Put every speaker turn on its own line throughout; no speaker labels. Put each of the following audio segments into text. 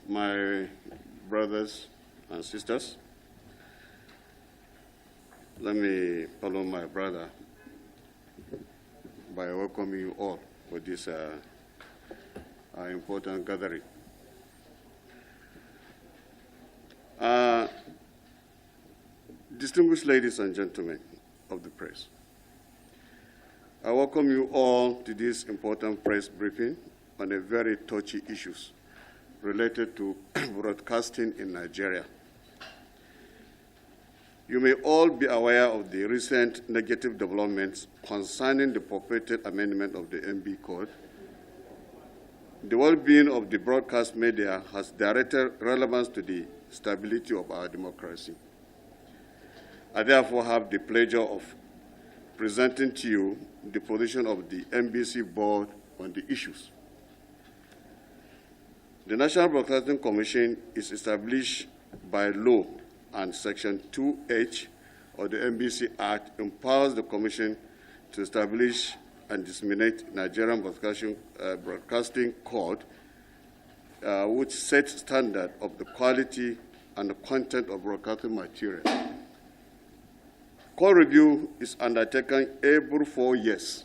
my brothers and sisters, let me follow my brother by welcoming you all for this important gathering. Distinguished ladies and gentlemen of the press, I welcome you all to this important press briefing on a very touchy issues related to broadcasting in Nigeria. You may all be aware of the recent negative developments concerning the purported amendment of the NB Code. The well-being of the broadcast media has direct relevance to the stability of our democracy. I therefore have the pleasure of presenting to you the position of the NBC board on the issues. The National Broadcasting Commission is established by law, and Section 2H of the NBC Act empowers the Commission to establish and disseminate Nigerian Broadcasting Code, which sets standard of the quality and the content of broadcasting material. Code review is undertaken every 4 years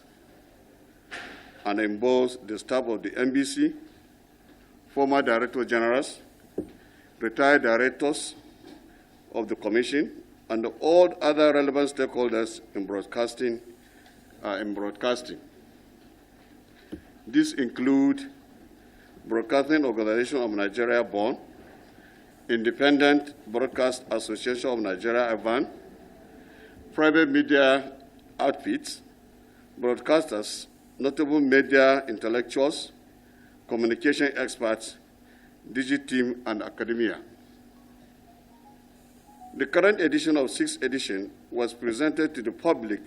and involves the staff of the NBC, former director generals, retired directors of the Commission, and all other relevant stakeholders in broadcasting. These include Broadcasting Organization of Nigeria (BON), Independent Broadcast Association of Nigeria (IBAN), private media outfits, broadcasters, notable media intellectuals, communication experts, DigiTeam, and academia. The current edition of 6th edition was presented to the public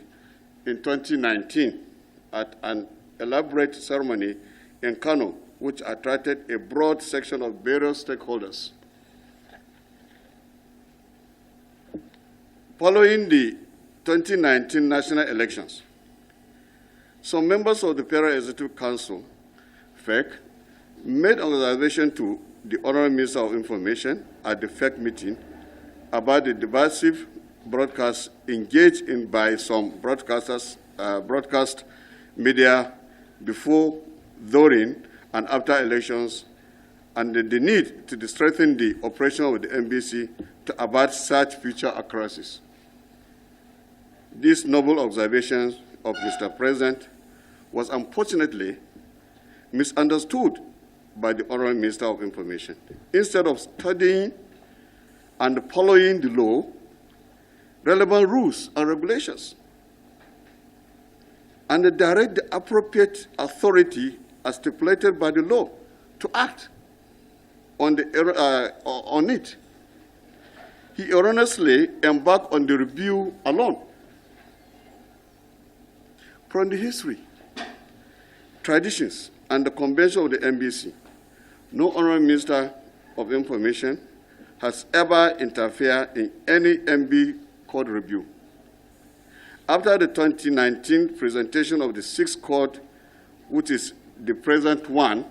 in 2019 at an elaborate ceremony in Kano, which attracted a broad section of various stakeholders. Following the 2019 national elections, some members of the Federal Executive Council, FEC, made an observation to the Honorable Minister of Information at the FEC meeting about the divisive broadcasts engaged in by some broadcast media before, during, and after elections, and the need to strengthen the operation of the NBC to avert such future occurrences. These noble observations of Mr. President was unfortunately misunderstood by the Honorable Minister of Information. Instead of studying and following the law, relevant rules and regulations, and direct the appropriate authority as stipulated by the law to act on it, he erroneously embarked on the review alone. From the history, traditions, and the convention of the NBC, no Honorable Minister of Information has ever interfered in any NB Code review. After the 2019 presentation of the 6th Code, which is the present one,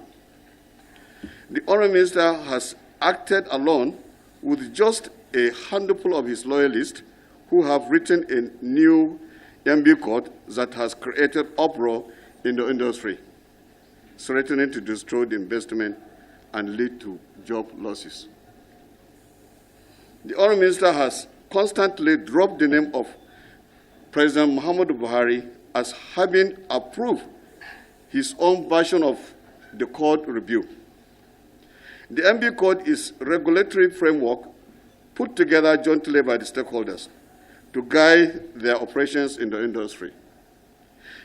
the Honorable Minister has acted alone with just a handful of his loyalists who have written a new NB Code that has created uproar in the industry, threatening to destroy the investment and lead to job losses. The Honorable Minister has constantly dropped the name of President Muhammadu Buhari as having approved his own version of the code review. The NB Code is a regulatory framework put together jointly by the stakeholders to guide their operations in the industry.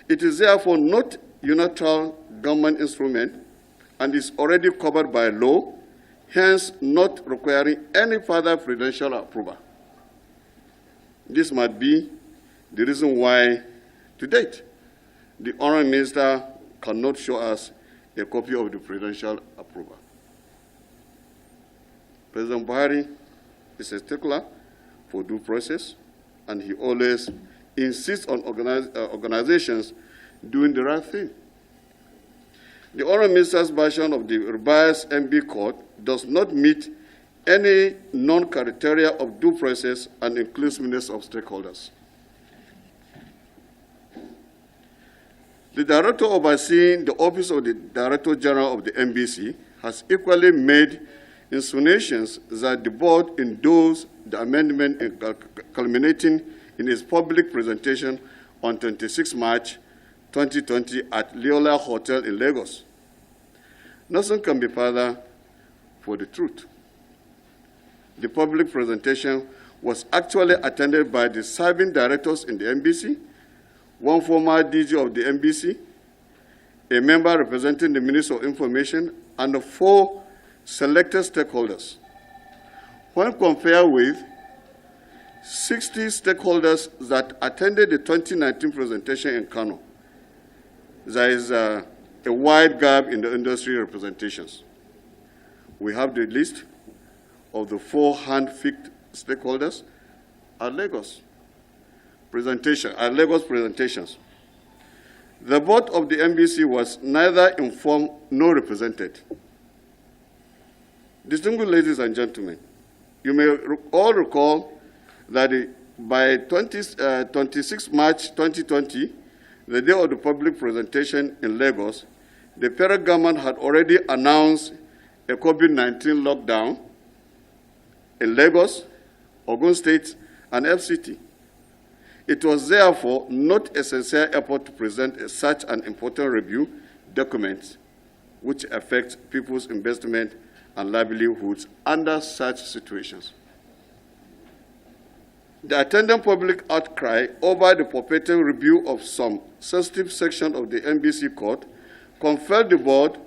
It is therefore not a unilateral government instrument and is already covered by law, hence not requiring any further prudential approval. This might be the reason why, to date, the Honorable Minister cannot show us a copy of the prudential approval. President Buhari is a stickler for due process, and he always insists on organizations doing the right thing. The Honourable Minister's version of the revised MB Code does not meet any non-criteria of due process and inclusiveness of stakeholders. The Director overseeing the Office of the Director General of the NBC has equally made insinuations that the board endorsed the amendment culminating in its public presentation on 26 March 2020 at Leola Hotel in Lagos. Nothing can be further for the truth. The public presentation was actually attended by the serving directors in the NBC, one former DG of the NBC, a member representing the Ministry of Information, and 4 selected stakeholders. When compared with 60 stakeholders that attended the 2019 presentation in Kano, there is a wide gap in the industry representations. We have the list of the 4 hand-picked stakeholders at Lagos presentations. The board of the NBC was neither informed nor represented. Distinguished ladies and gentlemen, you may all recall that by 26 March 2020, the day of the public presentation in Lagos, the federal government had already announced a COVID-19 lockdown in Lagos, Ogun State, and FCT. It was therefore not a sincere effort to present such an important review document which affects people's investment and livelihoods under such situations. The attendant public outcry over the purported review of some sensitive section of the NBC Code compelled the board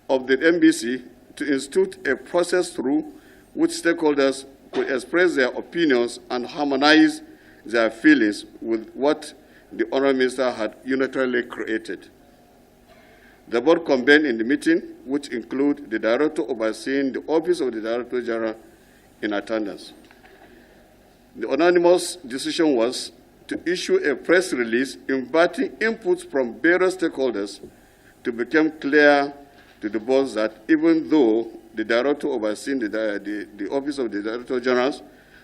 of the NBC to institute a process through which stakeholders could express their opinions and harmonize their feelings with what the Honourable Minister had unilaterally created. The board convened in the meeting, which included the Director overseeing the Office of the Director General in attendance. The unanimous decision was to issue a press release inviting inputs from various stakeholders to become clear to the board that even though the Director overseeing the Office of the Director General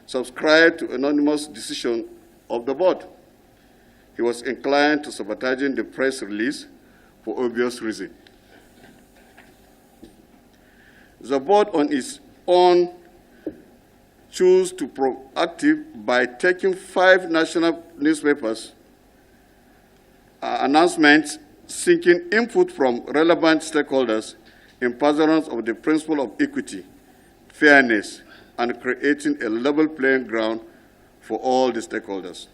subscribed to anonymous decision of the board, he was inclined to sabotaging the press release for obvious reasons. The board on its own chose to proactive by taking 5 national newspapers announcements seeking input from relevant stakeholders in furtherance of the principle of equity, fairness, and creating a level playing ground for all the stakeholders.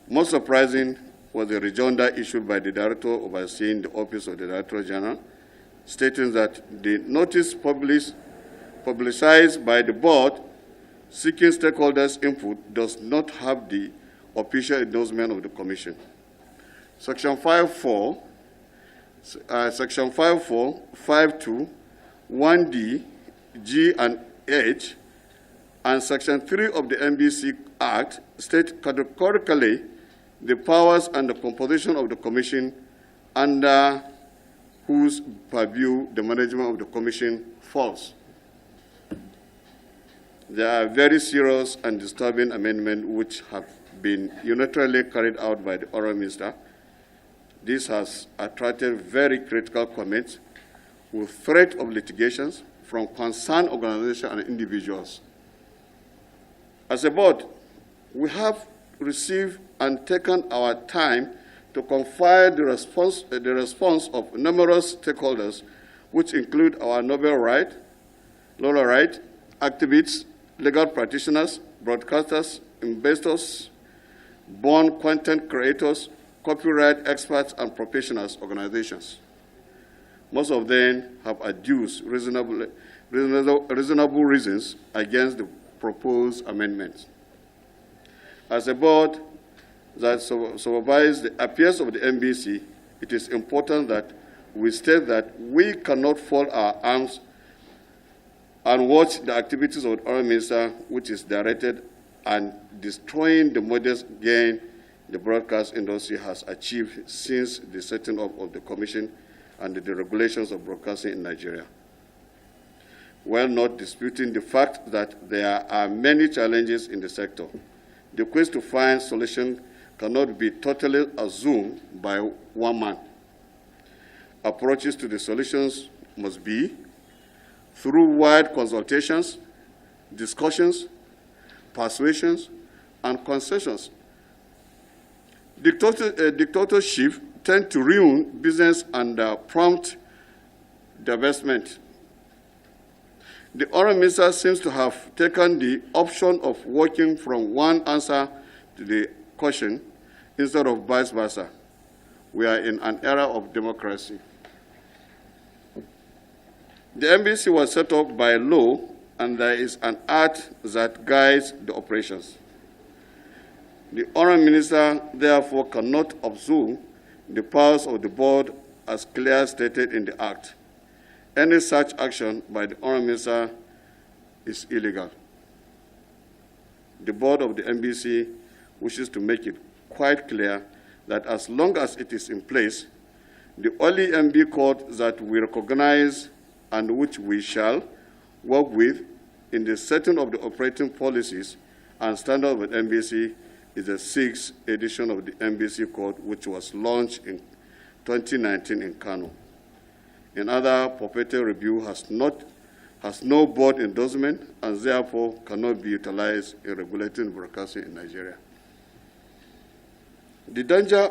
Most surprising was the rejoinder issued by the Director overseeing the Office of the Director General, stating that the notice publicized by the board seeking stakeholders' input does not have the official endorsement of the Commission. Section 5.4, Section 5.4, 5.2, 1D, G, and H, and Section 3 of the NBC Act state categorically the powers and the composition of the Commission under whose purview the management of the Commission falls. There are very serious and disturbing amendments which have been unilaterally carried out by the Honourable Minister. This has attracted very critical comments with threat of litigations from concerned organizations and individuals. As a board, we have received and taken our time to confide the response of numerous stakeholders, which include our Nobel right, Lola right, activists, legal practitioners, broadcasters, investors, born content creators, copyright experts, and professionals organizations. Most of them have adduced reasonable reasons against the proposed amendments. As a board that supervises the affairs of the NBC, it is important that we state that we cannot fold our arms and watch the activities of the Honourable Minister, which is directed and destroying the modest gain the broadcast industry has achieved since the setting up of the Commission and the regulations of broadcasting in Nigeria, while not disputing the fact that there are many challenges in the sector. The quest to find solutions cannot be totally assumed by one man. Approaches to the solutions must be through wide consultations, discussions, persuasions, and concessions. Dictatorship tend to ruin business and prompt divestment. The Honourable Minister seems to have taken the option of working from one answer to the question instead of vice versa. We are in an era of democracy. The NBC was set up by law, and there is an art that guides the operations. The Honourable Minister, therefore, cannot assume the powers of the board as clearly stated in the Act. Any such action by the Honourable Minister is illegal. The board of the NBC wishes to make it quite clear that as long as it is in place, the only MB code that we recognize and which we shall work with in the setting of the operating policies and standards of the NBC is the 6th edition of the NBC Code, which was launched in 2019 in Kano. Another perpetual review has no board endorsement and therefore cannot be utilized in regulating broadcasting in Nigeria. The danger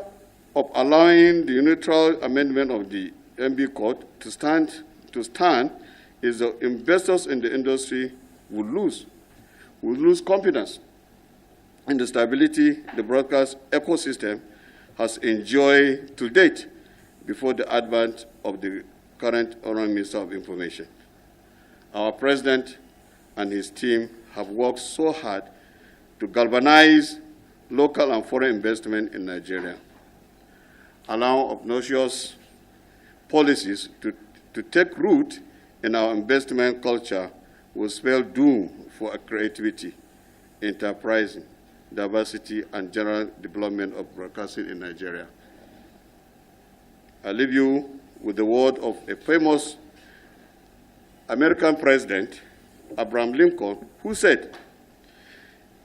of allowing the unilateral amendment of the NB Code to stand is that investors in the industry will lose confidence in the stability the broadcast ecosystem has enjoyed to date before the advent of the current Honourable Minister of Information. Our President and his team have worked so hard to galvanize local and foreign investment in Nigeria, allow obnoxious policies to take root in our investment culture will spell doom for creativity, enterprising, diversity, and general development of broadcasting in Nigeria. I leave you with the word of a famous American president, Abraham Lincoln, who said,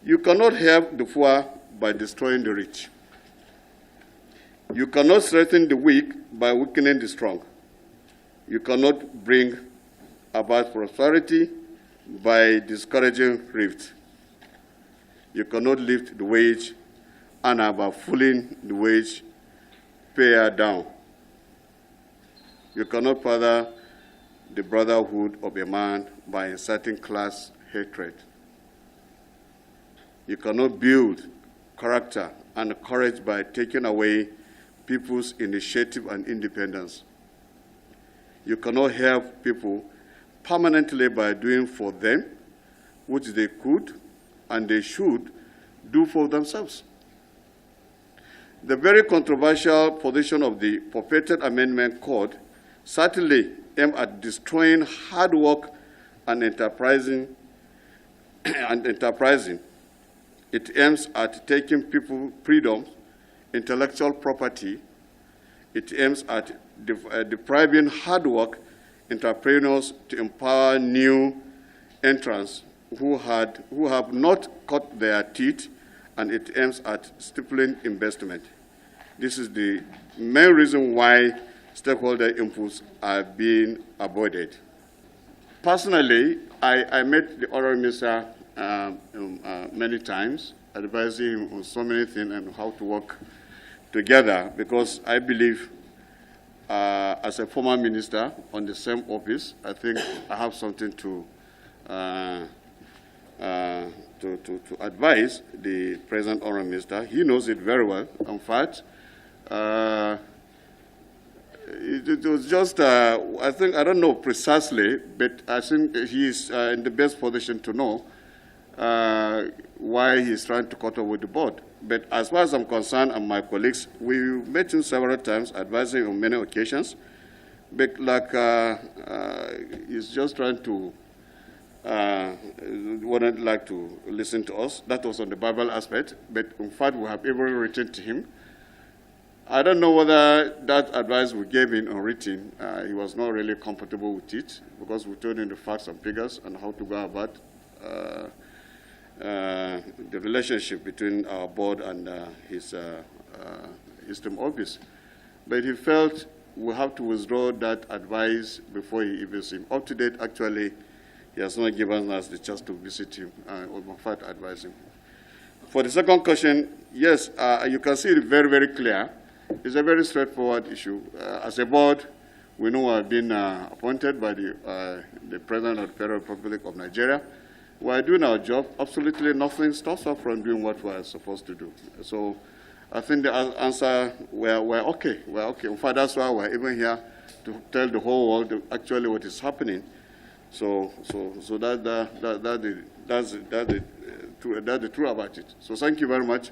"You cannot help the poor by destroying the rich. You cannot strengthen the weak by weakening the strong. You cannot bring about prosperity by discouraging thrift. You cannot lift the wage earner by pulling the wage payer down. You cannot further the brotherhood of a man by inciting class hatred. You cannot build character and courage by taking away people's initiative and independence. You cannot help people permanently by doing for them which they could and they should do for themselves." The very controversial position of the purported amendment code certainly aimed at destroying hard work and enterprising. It aims at taking people freedom, intellectual property. It aims at depriving hard work entrepreneurs to empower new entrants who have not cut their teeth, and it aims at stifling investment. This is the main reason why stakeholder inputs are being avoided. Personally, I met the Honourable Minister many times, advising him on so many things and how to work together, because I believe as a former minister on the same office, I think I have something to advise the present Honourable Minister. He knows it very well. In fact, it was just, I think, I don't know precisely, but I think he is in the best position to know why he's trying to cut off with the board. But as far as I'm concerned and my colleagues, we met him several times, advising on many occasions. But like he's just trying to, wouldn't like to listen to us. That was on the Bible aspect. But in fact, we have even written to him I don't know whether that advice we gave him on written, he was not really comfortable with it, because we told him the facts and figures and how to go about the relationship between our board and his term office. But he felt we have to withdraw that advice before he even sees him. Up to date, actually, he has not given us the chance to visit him or in fact advise him. For the second question, yes, you can see it very, very clear. It's a very straightforward issue. As a board, we know we have been appointed by the President of the Federal Republic of Nigeria. We are doing our job. Absolutely nothing stops us from doing what we are supposed to do. So I think the answer, we're okay. We're okay. In fact, that's why we're even here to tell the whole world actually what is happening. So that's the truth about it. So thank you very much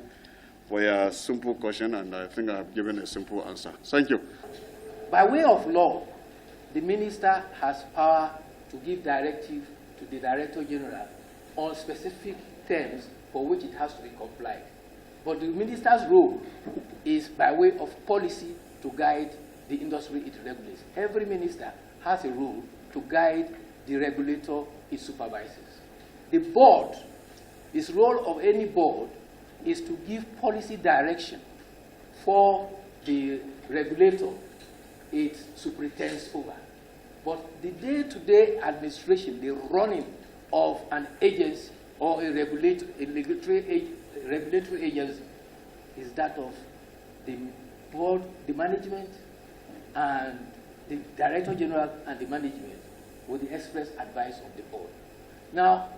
for your simple question, and I think I've given a simple answer. Thank you.
By way of law, the minister has power to give directive to the Director General on specific terms for which it has to be complied. But the minister's role is by way of policy to guide the industry it regulates. Every minister has a role to guide the regulator it supervises. The board, its role of any board is to give policy direction for the regulator it superintends over. But the day-to-day administration, the running of an agency or a regulatory agency is that of the board, the management, and the Director General and the management with the express advice of the board. Now,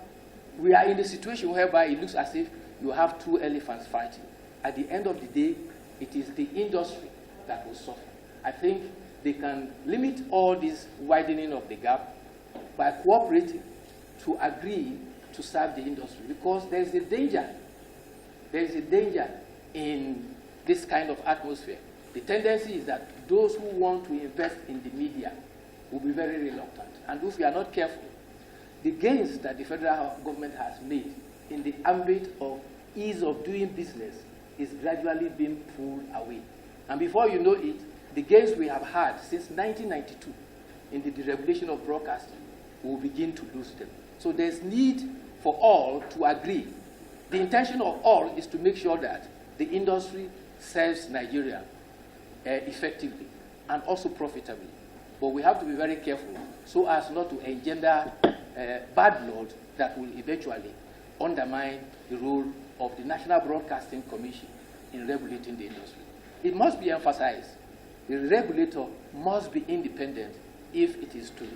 we are in a situation whereby it looks as if you have two elephants fighting. At the end of the day, it is the industry that will suffer. I think they can limit all this widening of the gap by cooperating to agree to serve the industry, because there is a danger. There is a danger in this kind of atmosphere. The tendency is that those who want to invest in the media will be very reluctant. And if we are not careful, the gains that the federal government has made in the ambit of ease of doing business is gradually being pulled away. And before you know it, the gains we have had since 1992 in the deregulation of broadcasting will begin to lose them. So there's need for all to agree. The intention of all is to make sure that the industry serves Nigeria effectively and also profitably. But we have to be very careful so as not to engender bad blood that will eventually undermine the role of the National Broadcasting Commission in regulating the industry. It must be emphasized, the regulator must be independent if it is to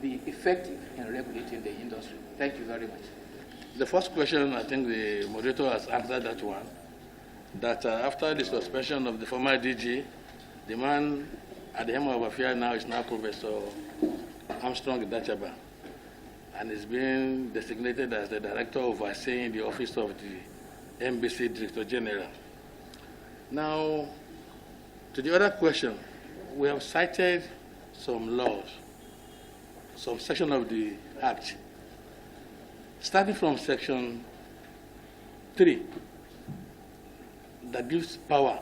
be effective in regulating the industry. Thank you very much.
The first question, I think the moderator has answered that one, that after the suspension of the former DG, the man at the helm of affairs now is now Professor Armstrong Dachaba, and is being designated as the director overseeing the office of the NBC Director General. Now, to the other question, we have cited some laws, some section of the Act, starting from Section 3, that gives power,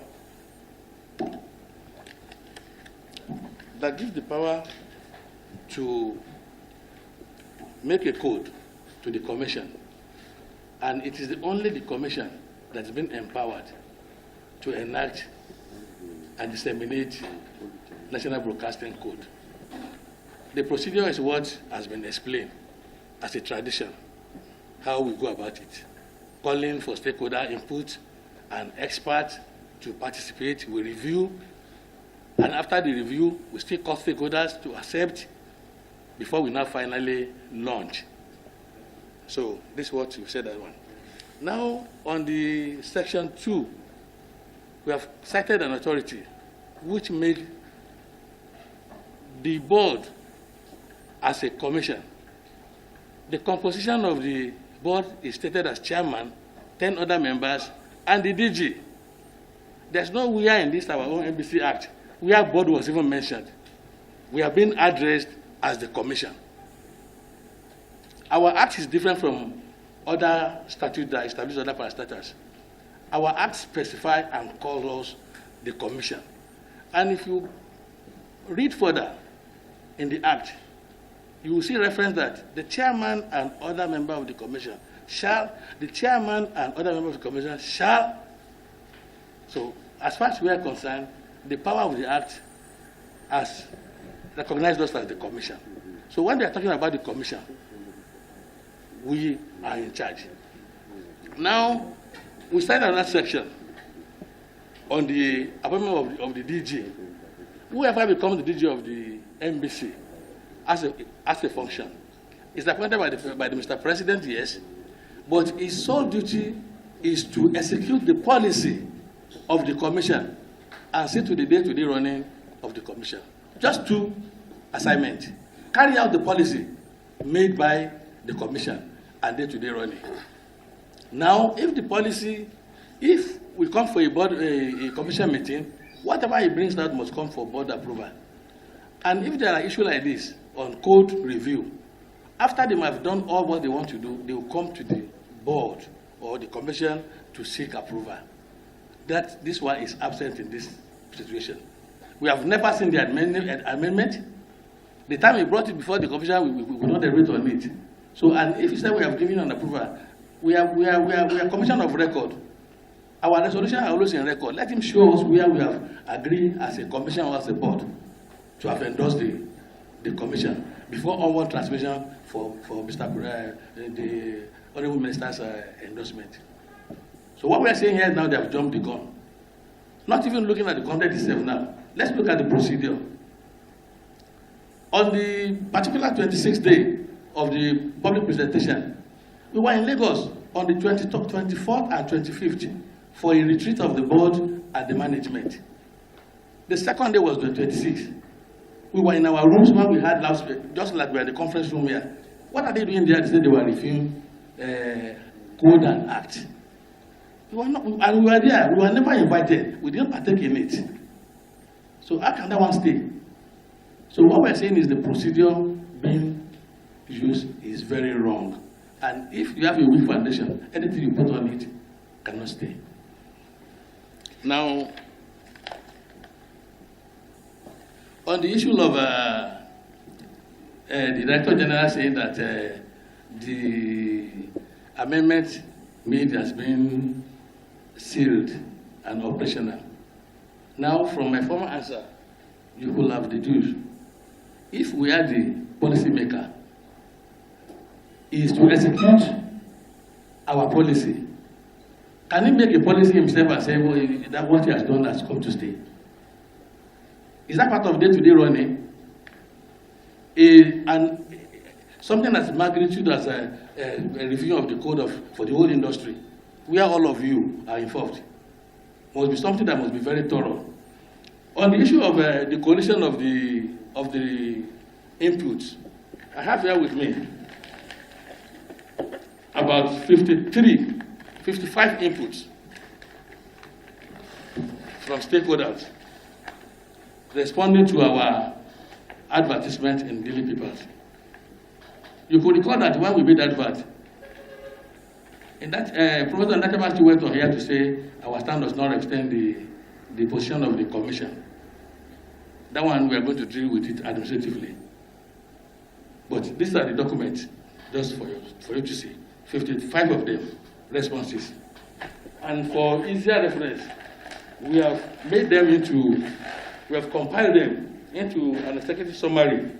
the power to make a code to the Commission, and it is only the Commission that has been empowered to enact and disseminate National Broadcasting Code. The procedure is what has been explained as a tradition, how we go about it, calling for stakeholder input and experts to participate. We review, and after the review, we still call stakeholders to accept before we now finally launch. So this is what you said that one. Now, on the Section 2, we have cited an authority which made the board as a commission. The composition of the board is stated as chairman, 10 other members, and the DG. There's nowhere in this our own NBC Act where board was even mentioned. We have been addressed as the commission. Our act is different from other statutes that establish other parastatals. Our act specifies and calls us the commission. And if you read further in the Act, you will see reference that the chairman and other member of the commission shall, so as far as we are concerned, the power of the Act has recognized us as the commission. So when they are talking about the commission, we are in charge. Now, we start another section on the appointment of the DG. Whoever becomes the DG of the NBC as a function is appointed by the Mr. President, yes, but his sole duty is to execute the policy of the commission and see to the day-to-day running of the commission. Just two assignments. Carry out the policy made by the commission and day-to-day running. Now, if we come for a commission meeting, whatever he brings out must come for board approval. And if there are issues like this on code review, after they have done all what they want to do, they will come to the board or the commission to seek approval. That this one is absent in this situation. We have never seen the amendment. The time we brought it before the commission, we could not deliberate on it. So, and if you say we have given an approval, we are commission of record. Our resolution are always in record. Let him show us where we have agreed as a commission or as a board to have endorsed the commission before onward transmission for the Honorable Minister's endorsement. So what we are saying here now, they have jumped the gun. Not even looking at the content itself now. Let's look at the procedure. On the particular 26th day of the public presentation, we were in Lagos on the 24th and 25th for a retreat of the board and the management. The second day was the 26th. We were in our rooms when we had loudspeaker, just like we are in the conference room here. What are they doing there? They said they were reviewing code and act. We were not, and we were there. We were never invited. We didn't partake in it. So how can that one stay? So what we're saying is the procedure being used is very wrong. And if you have a weak foundation, anything you put on it cannot stay. Now, on the issue of the Director General saying that the amendment made has been sealed and operational. Now, from my former answer, you will have deduced, if we are the policymaker, is to execute our policy. Can he make a policy himself and say, well, that what he has done has come to stay? Is that part of day-to-day running? And something as magnitude as a review of the code for the whole industry, where all of you are involved, must be something that must be very thorough. On the issue of the coalition of the inputs, I have here with me about 55 inputs from stakeholders responding to our advertisement in daily papers. You could recall that when we made advert, in that Professor Natamachi went on here to say our stand does not extend the position of the commission. That one we are going to deal with it administratively. But these are the documents, just for you to see. 55 of them, responses. And for easier reference, we have made them we have compiled them into an executive summary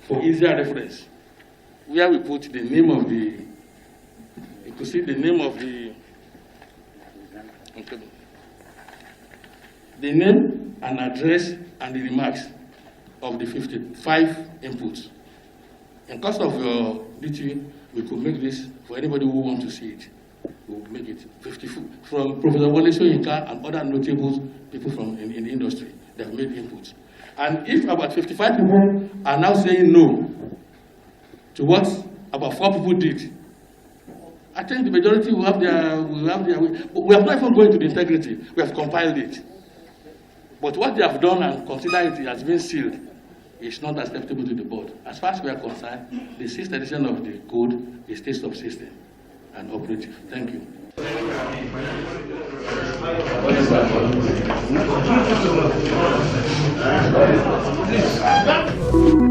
for easier reference, where we put the name of you could see the name of the name and address and the remarks of the 55 inputs. In course of your duty, we could make this for anybody who wants to see it. We'll make it 54 from Professor Wole Soyinka and other notable people in the industry that have made inputs. And if about 55 people are now saying no to what about 4 people did, I think the majority will have their way. But we have not even going to the integrity. We have compiled it. But what they have done and considered it has been sealed is not acceptable to the board. As far as we are concerned, the 6th edition of the code is still subsisting and operative. Thank you.
Please.